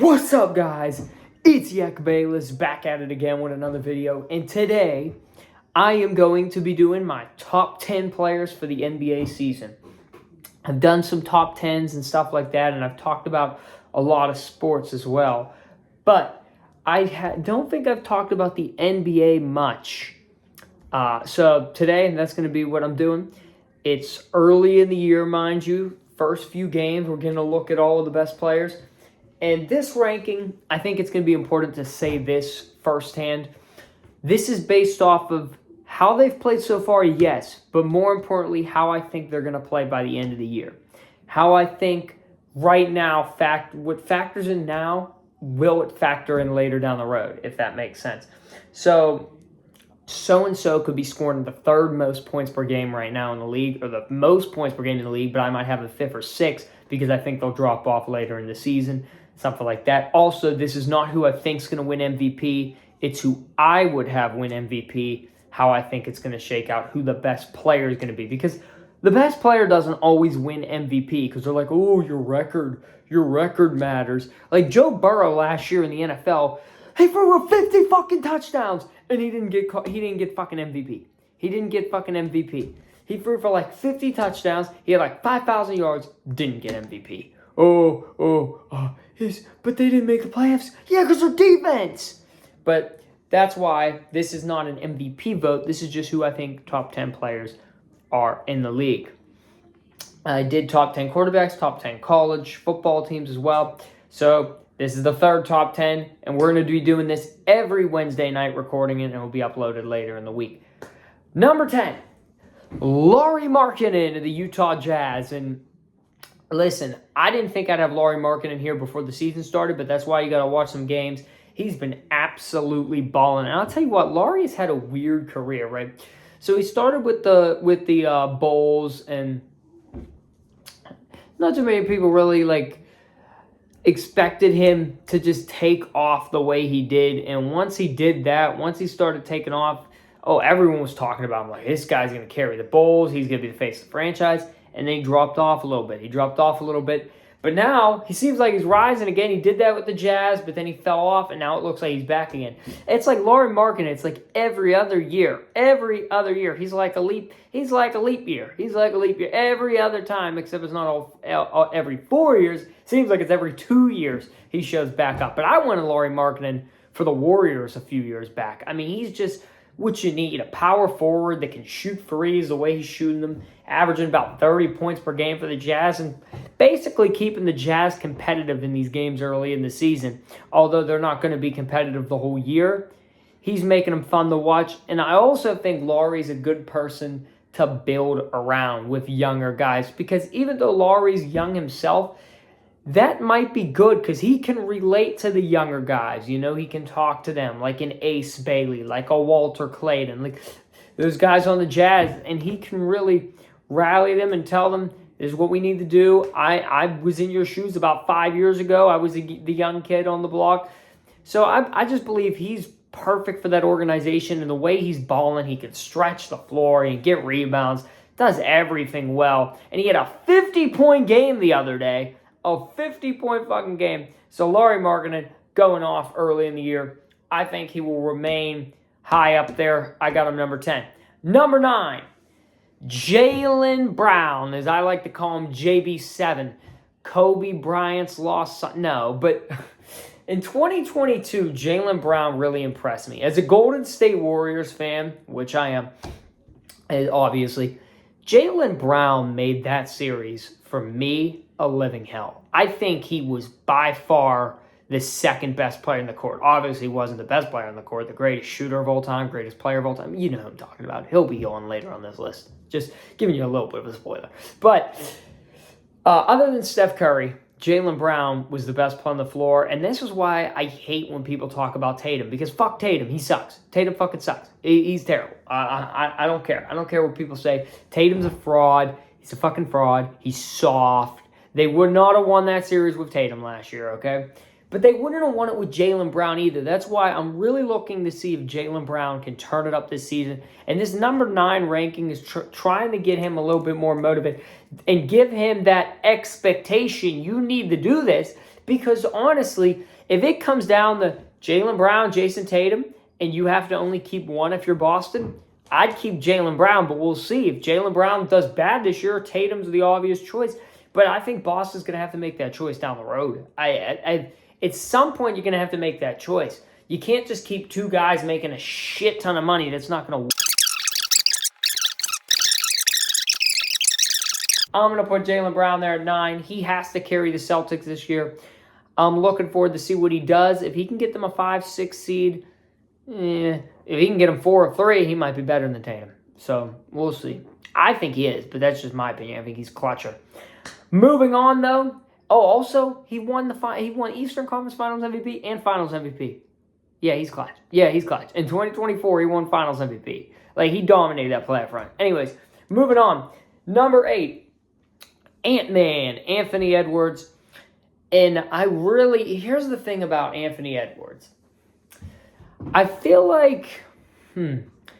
What's up, guys? It's Yak Bayless back at it again with another video, and today I am going to be doing my top 10 players for the NBA season. I've done some top 10s and stuff like that, and I've talked about a lot of sports as well, but I don't think I've talked about the NBA much. So today, that's going to be what I'm doing. It's early in the year, mind you. First few games, we're going to look at all of the best players. And this ranking, I think it's going to be important to say this firsthand. This is based off of how they've played so far, yes, but more importantly, how I think they're going to play by the end of the year. How I think right now, what factors in now, will it factor in later down the road, if that makes sense. So-and-so could be scoring the third most points per game right now in the league, or the most points per game in the league, but I might have the fifth or sixth because I think they'll drop off later in the season. Something like that. Also, this is not who I think is going to win MVP. It's who I would have win MVP, how I think it's going to shake out, who the best player is going to be. Because the best player doesn't always win MVP because they're like, oh, your record matters. Like Joe Burrow last year in the NFL, he threw 50 fucking touchdowns and he didn't get fucking MVP. He didn't get fucking MVP. He threw for like 50 touchdowns. He had like 5,000 yards, didn't get MVP. But they didn't make the playoffs. Yeah, because of defense. But that's why this is not an MVP vote. This is just who I think top 10 players are in the league. I did top 10 quarterbacks, top 10 college football teams as well. So this is the third top 10, and we're going to be doing this every Wednesday night, recording it, and it will be uploaded later in the week. Number 10, Lauri Markkanen of the Utah Jazz. And listen, I didn't think I'd have Lauri Markkanen here before the season started, but that's why you got to watch some games. He's been absolutely balling. And I'll tell you what, Lauri's had a weird career, right? So he started with the Bulls, and not too many people really expected him to just take off the way he did. And once he did that, once he started taking off, everyone was talking about him like, this guy's going to carry the Bulls. He's going to be the face of the franchise. And then he dropped off a little bit. But now he seems like he's rising again. He did that with the Jazz, but then he fell off, and now it looks like he's back again. It's like Lauri Markkanen. It's like every other year. He's like a leap year. Every other time, except it's not all every 4 years. Seems like it's every 2 years he shows back up. But I wanted Lauri Markkanen for the Warriors a few years back. I mean, he's just what you need, a power forward that can shoot threes the way he's shooting them, averaging about 30 points per game for the Jazz, and basically keeping the Jazz competitive in these games early in the season. Although they're not going to be competitive the whole year, he's making them fun to watch. And I also think Lauri's a good person to build around with younger guys, because even though Lauri's young himself, that might be good because he can relate to the younger guys. You know, he can talk to them like an Ace Bailey, like a Walter Clayton, like those guys on the Jazz, and he can really rally them and tell them, this is what we need to do. I was in your shoes about 5 years ago. I was the young kid on the block. So I just believe he's perfect for that organization, and the way he's balling, he can stretch the floor, he can get rebounds, does everything well. And he had a 50-point game the other day. A 50-point fucking game. So Lauri Markkanen going off early in the year. I think he will remain high up there. I got him number 10. Number 9, Jaylen Brown, as I like to call him, JB7. Kobe Bryant's lost son. No, but in 2022, Jaylen Brown really impressed me. As a Golden State Warriors fan, which I am, obviously, Jaylen Brown made that series, for me, a living hell. I think he was by far the second best player in the court. Obviously, he wasn't the best player on the court, the greatest shooter of all time, greatest player of all time. You know who I'm talking about. He'll be on later on this list. Just giving you a little bit of a spoiler. But other than Steph Curry, Jaylen Brown was the best player on the floor. And this is why I hate when people talk about Tatum, because fuck Tatum. He sucks. Tatum fucking sucks. He's terrible. I don't care. I don't care what people say. Tatum's a fraud. He's a fucking fraud. He's soft. They would not have won that series with Tatum last year, okay? But they wouldn't have won it with Jaylen Brown either. That's why I'm really looking to see if Jaylen Brown can turn it up this season. And this number 9 ranking is trying to get him a little bit more motivated and give him that expectation. You need to do this because honestly, if it comes down to Jaylen Brown, Jason Tatum, and you have to only keep one if you're Boston, I'd keep Jaylen Brown, but we'll see. If Jaylen Brown does bad this year, Tatum's the obvious choice. But I think Boston's going to have to make that choice down the road. At some point, you're going to have to make that choice. You can't just keep 2 guys making a shit ton of money. That's not going to. I'm going to put Jaylen Brown there at 9. He has to carry the Celtics this year. I'm looking forward to see what he does. If he can get them a 5-6 seed, if he can get them 4 or 3, he might be better than Tatum. So we'll see. I think he is, but that's just my opinion. I think he's clutcher. Moving on, though. Oh, also, he won Eastern Conference Finals MVP and Finals MVP. Yeah, he's clutch. In 2024, he won Finals MVP. Like, he dominated that playoff run. Anyways, moving on. Number 8, Ant-Man, Anthony Edwards. And here's the thing about Anthony Edwards. I feel like,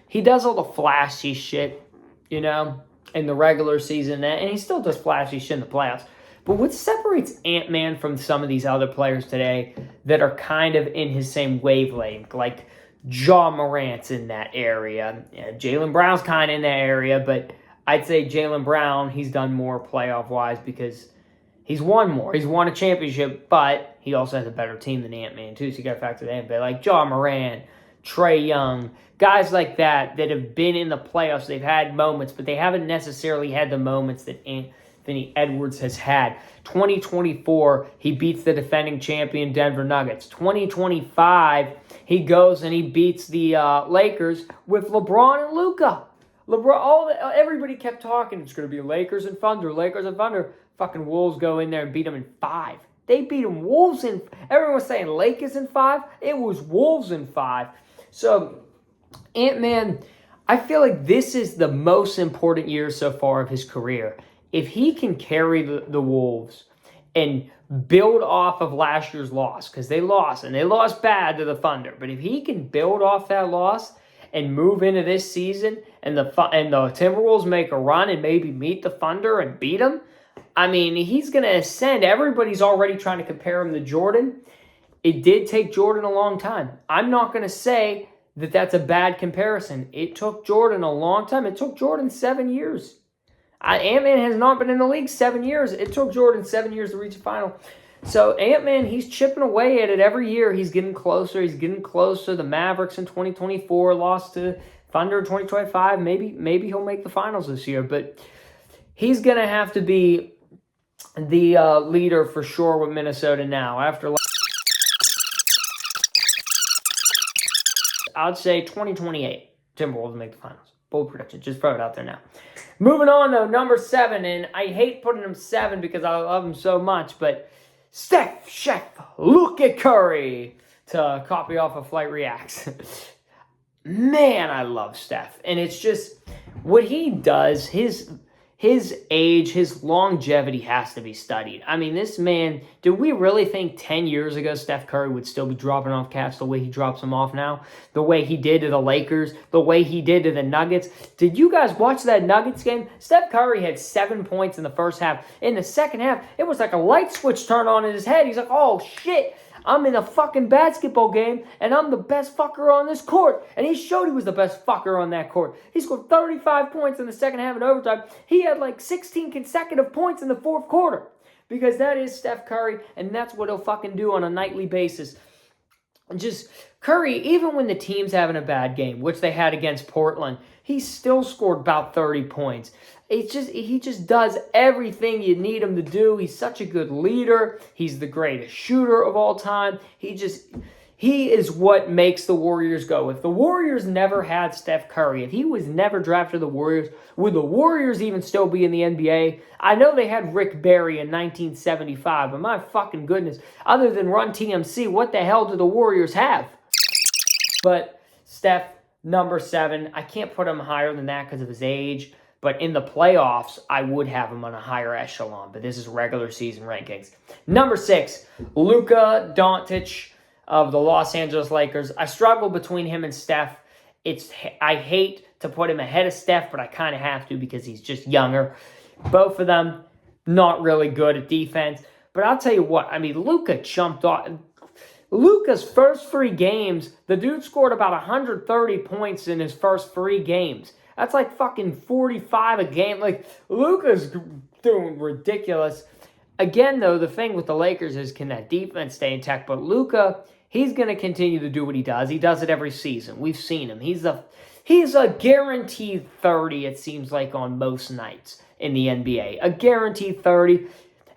he does all the flashy shit, in the regular season, and he still does flashy shit in the playoffs. But what separates Ant-Man from some of these other players today that are kind of in his same wavelength, like Ja Morant's in that area. Yeah, Jaylen Brown's kind of in that area, but I'd say Jaylen Brown, he's done more playoff-wise because he's won more. He's won a championship, but he also has a better team than Ant-Man, too, so you got to factor that in. But like Ja Morant, Trae Young, guys like that have been in the playoffs. They've had moments, but they haven't necessarily had the moments that Anthony Edwards has had. 2024, he beats the defending champion Denver Nuggets. 2025, he goes and he beats the Lakers with LeBron and Luka. Everybody kept talking, it's going to be Lakers and Thunder. Fucking Wolves go in there and beat them in 5. They beat them Wolves in. Everyone was saying Lakers in 5. It was Wolves in 5. So, Ant-Man, I feel like this is the most important year so far of his career. If he can carry the Wolves and build off of last year's loss, because they lost, and they lost bad to the Thunder, but if he can build off that loss and move into this season, and the Timberwolves make a run and maybe meet the Thunder and beat them, I mean, he's going to ascend. Everybody's already trying to compare him to Jordan. It did take Jordan a long time. I'm not going to say that that's a bad comparison. It took Jordan a long time. It took Jordan 7 years. Ant-Man has not been in the league 7 years. It took Jordan 7 years to reach a final. So Ant-Man, he's chipping away at it every year. He's getting closer. The Mavericks in 2024 lost to Thunder in 2025. Maybe he'll make the finals this year. But he's going to have to be the leader for sure with Minnesota now. I'd say 2028, Timberwolves make the finals. Bold prediction. Just throw it out there now. Moving on, though, number 7, and I hate putting him 7 because I love him so much, but Chef Luka Curry, to copy off of Flight Reacts. Man, I love Steph. And it's just what he does, his age, his longevity has to be studied. I mean, this man, did we really think 10 years ago Steph Curry would still be dropping off cats the way he drops them off now? The way he did to the Lakers, the way he did to the Nuggets. Did you guys watch that Nuggets game? Steph Curry had 7 points in the first half. In the second half, it was like a light switch turned on in his head. He's like, oh shit, I'm in a fucking basketball game, and I'm the best fucker on this court. And he showed he was the best fucker on that court. He scored 35 points in the second half in overtime. He had like 16 consecutive points in the fourth quarter. Because that is Steph Curry, and that's what he'll fucking do on a nightly basis. Just Curry, even when the team's having a bad game, which they had against Portland, he still scored about 30 points. He just does everything you need him to do. He's such a good leader. He's the greatest shooter of all time. He is what makes the Warriors go. If the Warriors never had Steph Curry, if he was never drafted to the Warriors, would the Warriors even still be in the NBA? I know they had Rick Barry in 1975, but my fucking goodness, other than Run TMC, what the hell do the Warriors have? But Steph, number 7, I can't put him higher than that because of his age. But in the playoffs, I would have him on a higher echelon. But this is regular season rankings. Number 6, Luka Doncic of the Los Angeles Lakers. I struggle between him and Steph. I hate to put him ahead of Steph, but I kind of have to because he's just younger. Both of them not really good at defense. But I'll tell you what, I mean, Luka jumped off. Luka's first 3 games, the dude scored about 130 points in his first 3 games. That's like fucking 45 a game. Like, Luka's doing ridiculous. Again, though, the thing with the Lakers is, can that defense stay intact? But Luka, he's going to continue to do what he does. He does it every season. We've seen him. He's a guaranteed 30, it seems like, on most nights in the NBA. A guaranteed 30.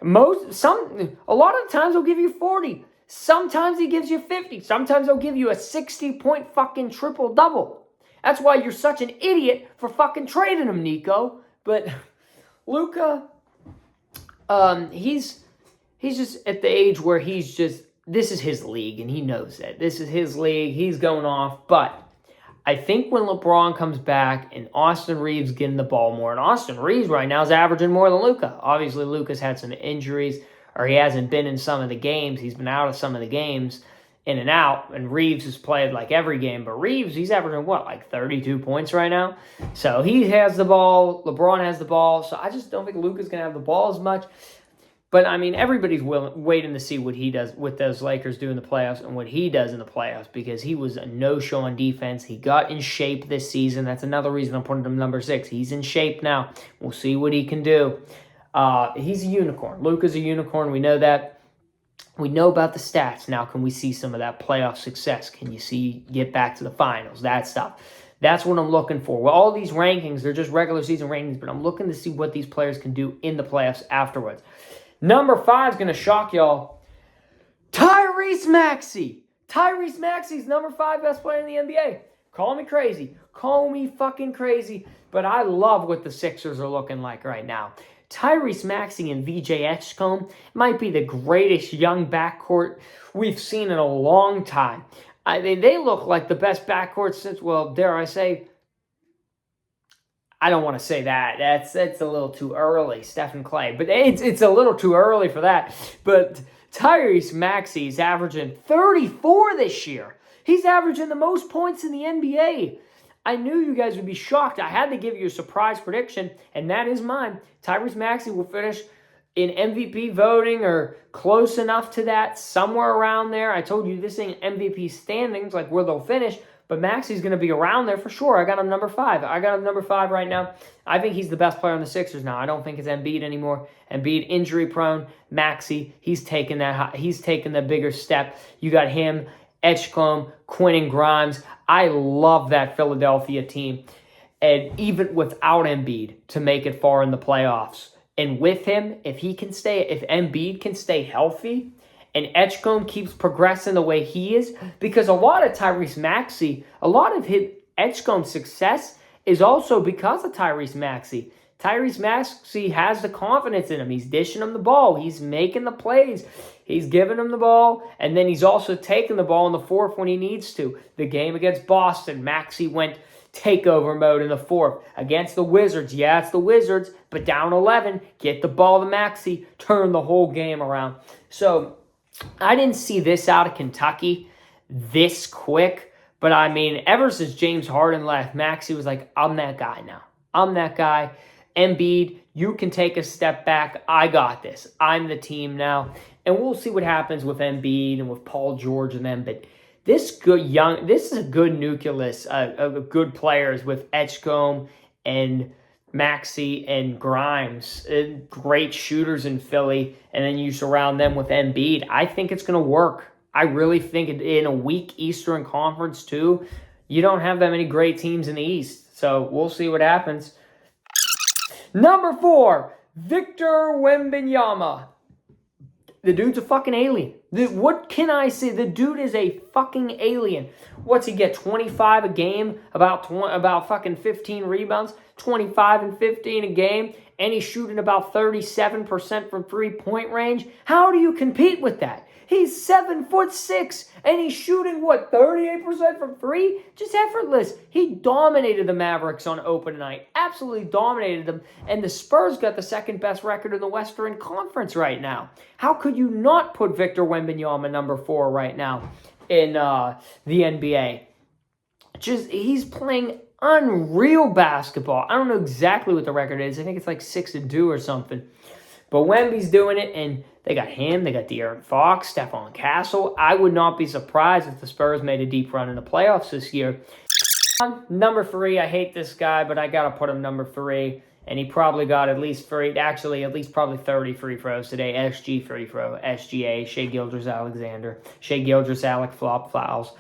A lot of times he'll give you 40. Sometimes he gives you 50. Sometimes he'll give you a 60-point fucking triple-double. That's why you're such an idiot for fucking trading him, Nico. But Luka, he's just at the age where this is his league, and he knows that. This is his league. He's going off. But I think when LeBron comes back and Austin Reeves getting the ball more, and Austin Reeves right now is averaging more than Luka. Obviously, Luka's had some injuries, or he hasn't been in some of the games. He's been out of some of the games, in and out, and Reeves has played like every game. But Reeves, he's averaging like 32 points right now? So he has the ball. LeBron has the ball. So I just don't think Luka's going to have the ball as much. But, I mean, everybody's waiting to see what he does, what those Lakers do in the playoffs and what he does in the playoffs, because he was a no-show on defense. He got in shape this season. That's another reason I'm putting him number 6. He's in shape now. We'll see what he can do. He's a unicorn. Luka's a unicorn. We know that. We know about the stats. Now, can we see some of that playoff success? Can you get back to the finals? That stuff. That's what I'm looking for. Well, all these rankings, they're just regular season rankings, but I'm looking to see what these players can do in the playoffs afterwards. Number 5 is going to shock y'all. Tyrese Maxey. Tyrese Maxey's number 5 best player in the NBA. Call me crazy. Call me fucking crazy. But I love what the Sixers are looking like right now. Tyrese Maxey and VJ Edgecombe might be the greatest young backcourt we've seen in a long time. I mean, they look like the best backcourt since, well, dare I say, I don't want to say that. That's a little too early, Steph and Clay. But it's a little too early for that. But Tyrese Maxey is averaging 34 this year. He's averaging the most points in the NBA. I knew you guys would be shocked. I had to give you a surprise prediction, and that is mine. Tyrese Maxey will finish in MVP voting or close enough to that, somewhere around there. I told you this ain't MVP standings, like where they'll finish, but Maxey's going to be around there for sure. I got him number 5. I got him number 5 right now. I think he's the best player on the Sixers now. I don't think it's Embiid anymore. Embiid injury prone. Maxey, he's taken the bigger step. You got him, Edgecombe, Quinn and Grimes. I love that Philadelphia team. And even without Embiid to make it far in the playoffs. And with him, if Embiid can stay healthy and Edgecombe keeps progressing the way he is, because a lot of Tyrese Maxey, a lot of his Edgecombe's success is also because of Tyrese Maxey. Tyrese Maxey has the confidence in him. He's dishing him the ball. He's making the plays. He's giving him the ball, and then he's also taking the ball in the fourth when he needs to. The game against Boston, Maxey went takeover mode in the fourth. Against the Wizards, yeah, it's the Wizards, but down 11, get the ball to Maxey, turn the whole game around. So I didn't see this out of Kentucky this quick, but I mean, ever since James Harden left, Maxey was like, I'm that guy now. I'm that guy. Embiid, you can take a step back. I got this. I'm the team now. And we'll see what happens with Embiid and with Paul George and them. But this is a good nucleus of good players with Edgecombe and Maxey and Grimes. Great shooters in Philly. And then you surround them with Embiid. I think it's going to work. I really think in a weak Eastern Conference too, you don't have that many great teams in the East. So we'll see what happens. Number 4, Victor Wembanyama. The dude's a fucking alien. What can I say? The dude is a fucking alien. What's he get? 25 a game? About fucking 15 rebounds? 25 and 15 a game? And he's shooting about 37% from three-point range? How do you compete with that? He's 7'6", and he's shooting, 38% from three? Just effortless. He dominated the Mavericks on open night. Absolutely dominated them. And the Spurs got the second best record in the Western Conference right now. How could you not put Victor Wembanyama number 4 right now in the NBA? He's playing unreal basketball. I don't know exactly what the record is. I think it's like 6-2 or something. But Wemby's doing it, and they got him, they got De'Aaron Fox, Stephon Castle. I would not be surprised if the Spurs made a deep run in the playoffs this year. Number 3, I hate this guy, but I got to put him number 3. And he probably got at least probably 30 free throws today. SG free throw, SGA, Shai Gilgeous-Alexander, Shai Gilgeous-Alec flop fouls.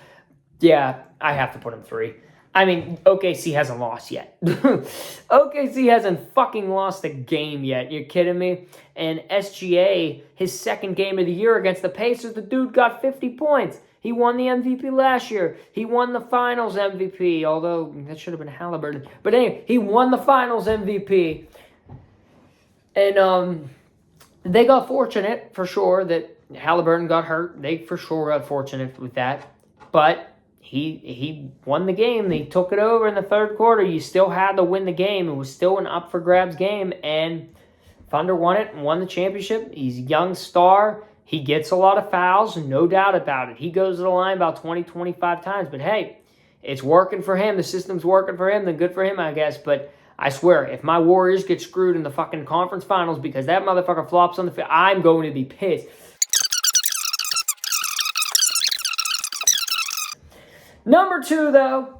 Yeah, I have to put him 3. I mean, OKC hasn't lost yet. OKC hasn't fucking lost a game yet. You're kidding me? And SGA, his second game of the year against the Pacers, the dude got 50 points. He won the MVP last year. He won the Finals MVP, although that should have been Halliburton. But anyway, he won the Finals MVP. And they got fortunate, for sure, that Halliburton got hurt. They for sure got fortunate with that. But he won the game. They took it over in the third quarter. You still had to win the game. It was still an up-for-grabs game, and Thunder won it and won the championship. He's a young star. He gets a lot of fouls, no doubt about it. He goes to the line about 20, 25 times. But, hey, it's working for him. The system's working for him. Then good for him, I guess. But I swear, if my Warriors get screwed in the fucking conference finals because that motherfucker flops on the field, I'm going to be pissed. Number 2, though,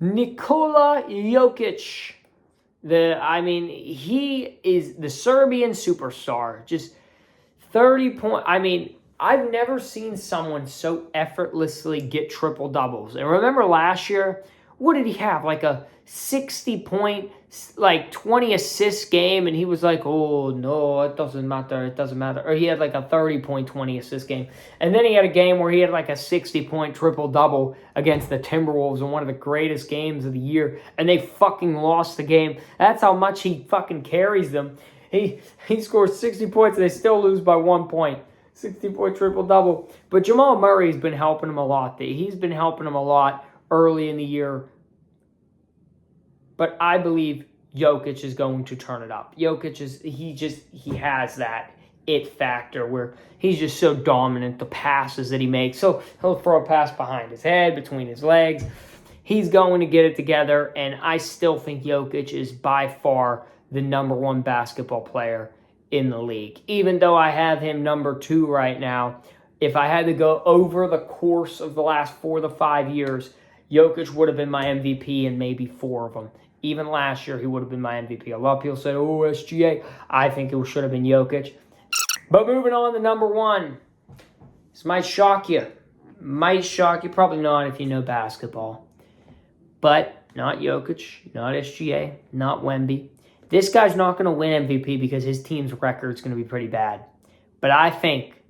Nikola Jokic. He is the Serbian superstar. Just 30 points. I've never seen someone so effortlessly get triple-doubles. And remember last year, what did he have? Like a 60-point, 20-assist game, and he was like, oh, no, it doesn't matter. Or he had like a 30-point, 20-assist game. And then he had a game where he had like a 60-point triple-double against the Timberwolves in one of the greatest games of the year, and they fucking lost the game. That's how much he fucking carries them. He scores 60 points, and they still lose by 1 point. 60-point triple-double. But Jamal Murray's been helping him a lot. He's been helping him a lot early in the year. But I believe Jokic is going to turn it up. He has that it factor where he's just so dominant, the passes that he makes. So he'll throw a pass behind his head, between his legs. He's going to get it together, and I still think Jokic is by far the number 1 basketball player in the league. Even though I have him number 2 right now, if I had to go over the course of the last 4 to 5 years, Jokic would have been my MVP in maybe 4 of them. Even last year, he would have been my MVP. A lot of people said, oh, SGA. I think it should have been Jokic. But moving on to number 1. This might shock you. Probably not if you know basketball. But not Jokic, not SGA, not Wemby. This guy's not going to win MVP because his team's record is going to be pretty bad. But I think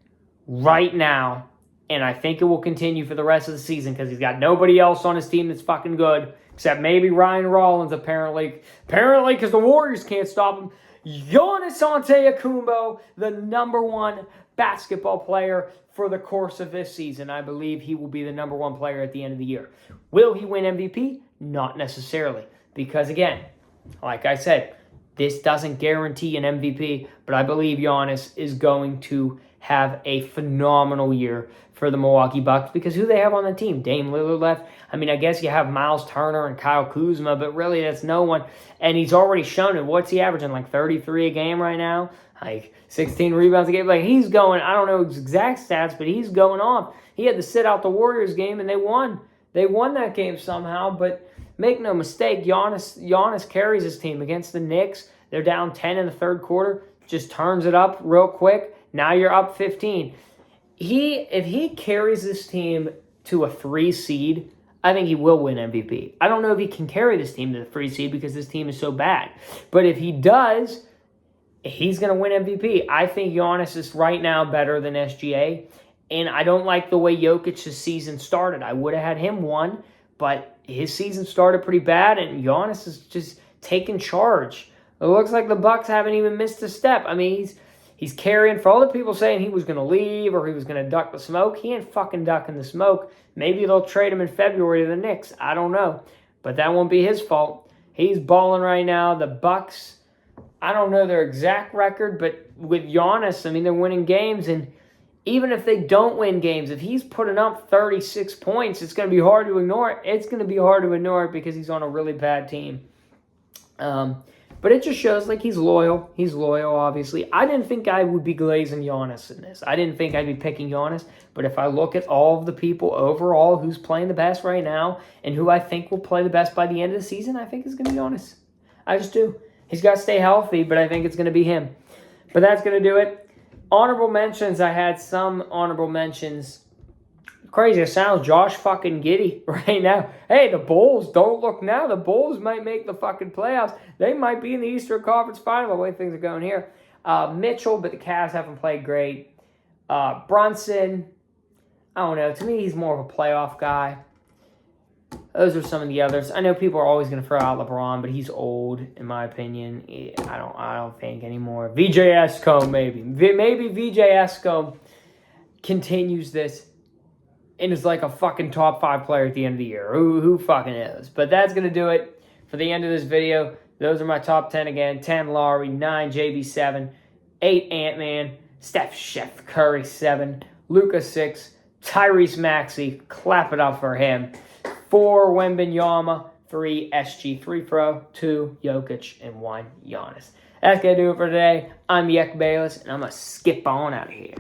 right now, and I think it will continue for the rest of the season because he's got nobody else on his team that's fucking good, except maybe Ryan Rollins, apparently because the Warriors can't stop him. Giannis Antetokounmpo, the number 1 basketball player for the course of this season. I believe he will be the number 1 player at the end of the year. Will he win MVP? Not necessarily. Because, again, like I said, this doesn't guarantee an MVP, but I believe Giannis is going to have a phenomenal year for the Milwaukee Bucks because who they have on the team? Dame Lillard left. I guess you have Miles Turner and Kyle Kuzma, but really that's no one. And he's already shown it. What's he averaging? Like 33 a game right now? Like 16 rebounds a game? Like he's going, I don't know his exact stats, but he's going off. He had to sit out the Warriors game and they won. They won that game somehow, but make no mistake, Giannis carries his team against the Knicks. They're down 10 in the third quarter. Just turns it up real quick. Now you're up 15. If he carries this team to a 3 seed, I think he will win MVP. I don't know if he can carry this team to the 3 seed because this team is so bad. But if he does, he's going to win MVP. I think Giannis is right now better than SGA. And I don't like the way Jokic's season started. I would have had him 1, but his season started pretty bad, and Giannis is just taking charge. It looks like the Bucks haven't even missed a step. I mean, he's carrying, for all the people saying he was going to leave or he was going to duck the smoke, he ain't fucking ducking the smoke. Maybe they'll trade him in February to the Knicks. I don't know. But that won't be his fault. He's balling right now. The Bucks, I don't know their exact record, but with Giannis, I mean, they're winning games. And even if they don't win games, if he's putting up 36 points, it's going to be hard to ignore it. It's going to be hard to ignore it because he's on a really bad team. But it just shows, like, he's loyal. He's loyal, obviously. I didn't think I would be glazing Giannis in this. I didn't think I'd be picking Giannis. But if I look at all of the people overall who's playing the best right now and who I think will play the best by the end of the season, I think it's going to be Giannis. I just do. He's got to stay healthy, but I think it's going to be him. But that's going to do it. Honorable mentions. I had some honorable mentions. Crazy. It sounds Josh fucking Giddey right now. Hey, the Bulls, don't look now. The Bulls might make the fucking playoffs. They might be in the Eastern Conference Final the way things are going here. Mitchell, but the Cavs haven't played great. Brunson, I don't know. To me, he's more of a playoff guy. Those are some of the others. I know people are always going to throw out LeBron, but he's old, in my opinion. I don't think anymore. VJ Escombe, maybe. Maybe VJ Escombe continues this and is like a fucking top 5 player at the end of the year. Who fucking knows? But that's going to do it for the end of this video. Those are my top 10 again. 10 Lowry, 9 JB7, 8 Ant-Man, Chef Curry 7, Luka 6, Tyrese Maxey, clap it up for him. 4 Wembanyama, 3 SG3 Pro, 2 Jokic, and 1 Giannis. That's going to do it for today. I'm Yek Bayless, and I'm going to skip on out of here.